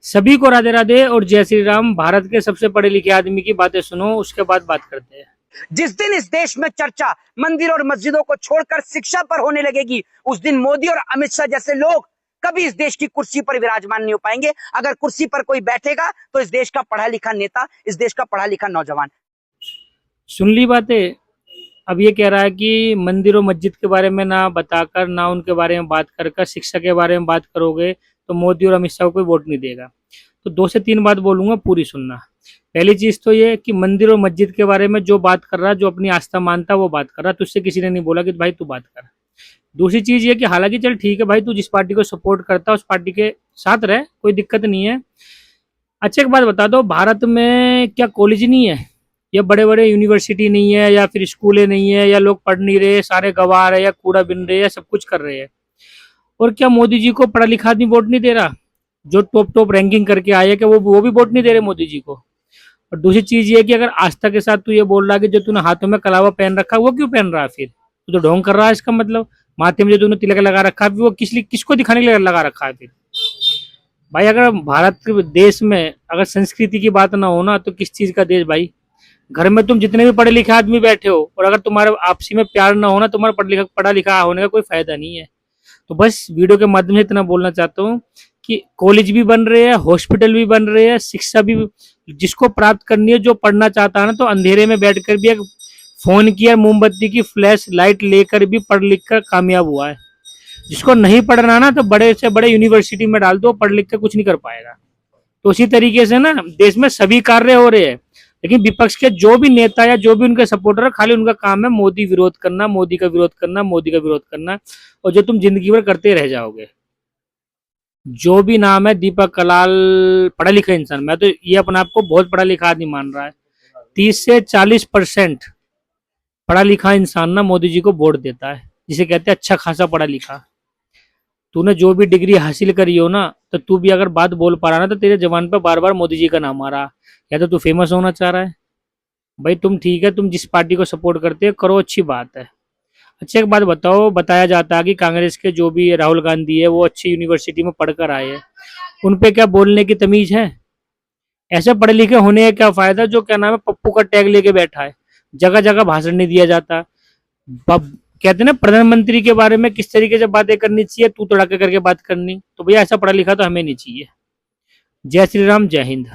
सभी को राधे राधे और जय श्री राम। भारत के सबसे पढ़े लिखे आदमी की बातें सुनो, उसके बाद बात करते हैं। जिस दिन इस देश में चर्चा मंदिर और मस्जिदों को छोड़कर शिक्षा पर होने लगेगी, उस दिन मोदी और अमित शाह जैसे लोग कभी इस देश की कुर्सी पर विराजमान नहीं हो पाएंगे। अगर कुर्सी पर कोई बैठेगा तो इस देश का पढ़ा लिखा नेता, इस देश का पढ़ा लिखा नौजवान। सुन ली बातें। अब ये कह रहा है कि मंदिर और मस्जिद के बारे में ना बताकर, ना उनके बारे में बात कर शिक्षा के बारे में बात करोगे तो मोदी और अमित शाह को कोई वोट नहीं देगा। तो 2 से 3 बात बोलूंगा, पूरी सुनना। पहली चीज तो ये कि मंदिर और मस्जिद के बारे में जो बात कर रहा है, जो अपनी आस्था मानता है वो बात कर रहा है, तुझसे किसी ने नहीं बोला कि भाई तू बात कर। दूसरी चीज ये कि हालांकि चल ठीक है भाई, तू जिस पार्टी को सपोर्ट करता है उस पार्टी के साथ रह, कोई दिक्कत नहीं है। अच्छा एक बात बता दो, भारत में क्या कॉलेज नहीं है, या बड़े बड़े यूनिवर्सिटी नहीं है, या फिर स्कूलें नहीं है, या लोग पढ़ नहीं रहे, सारे गंवा रहे, या कूड़ा बिन रहे, या सब कुछ कर रहे हैं? और क्या मोदी जी को पढ़ा लिखा आदमी वोट नहीं दे रहा? जो टॉप टॉप रैंकिंग करके आए हैं, क्या वो भी वोट नहीं दे रहे मोदी जी को? और दूसरी चीज ये कि अगर आस्था के साथ तू ये बोल रहा है कि जो तूने हाथों में कलावा पहन रखा है वो क्यों पहन रहा है? फिर तू तो ढोंग कर रहा है, इसका मतलब। माथे में जो तूने तिलक लगा रखा है वो किसको दिखाने के लिए लगा रखा है फिर? भाई अगर भारत के देश में अगर संस्कृति की बात ना हो ना, तो किस चीज का देश भाई? घर में तुम जितने भी पढ़े लिखे आदमी बैठे हो, और अगर तुम्हारे आपसी में प्यार ना हो ना, तुम्हारा पढ़ा लिखा होने का कोई फायदा नहीं है। तो बस वीडियो के माध्यम से इतना बोलना चाहता हूँ कि कॉलेज भी बन रहे हैं, हॉस्पिटल भी बन रहे हैं, शिक्षा भी जिसको प्राप्त करनी है, जो पढ़ना चाहता है ना, तो अंधेरे में बैठकर भी एक फोन की या मोमबत्ती की फ्लैश लाइट लेकर भी पढ़ लिख कर कामयाब हुआ है। जिसको नहीं पढ़ना ना, तो बड़े से बड़े यूनिवर्सिटी में डाल दो, पढ़ लिख कर कुछ नहीं कर पाएगा। तो उसी तरीके से ना देश में सभी कार्य हो रहे हैं, लेकिन विपक्ष के जो भी नेता या जो भी उनके सपोर्टर है, खाली उनका काम है मोदी विरोध करना, मोदी का विरोध करना, मोदी का विरोध करना। और जो तुम जिंदगी भर करते रह जाओगे। जो भी नाम है दीपक कलाल पढ़ा लिखा इंसान, मैं तो ये अपने आप को बहुत पढ़ा लिखा आदमी मान रहा है। 30 से 40% पढ़ा लिखा इंसान ना मोदी जी को वोट देता है, जिसे कहते हैं अच्छा खासा पढ़ा लिखा। तूने जो भी डिग्री हासिल करी हो ना, तो तू भी अगर बात बोल पा रहा ना, तो तेरे जबान पे बार बार मोदी जी का नाम आ रहा। या तो तू फेमस होना चाह रहा है। भाई तुम ठीक है, तुम जिस पार्टी को सपोर्ट करते हो करो, अच्छी बात है। अच्छा एक बात बताओ, बताया जाता है कि कांग्रेस के जो भी राहुल गांधी है वो अच्छी यूनिवर्सिटी में पढ़कर आए हैं, उन पे क्या बोलने की तमीज है? ऐसे पढ़े लिखे होने का क्या फायदा जो क्या नाम है पप्पू का टैग लेके बैठा है, जगह जगह भाषण नहीं दिया जाता। कहते हैं ना प्रधानमंत्री के बारे में किस तरीके से बातें करनी चाहिए, तू तड़ाके करके बात करनी। तो भैया ऐसा पढ़ा लिखा तो हमें नहीं चाहिए। जय श्री राम, जय हिंद।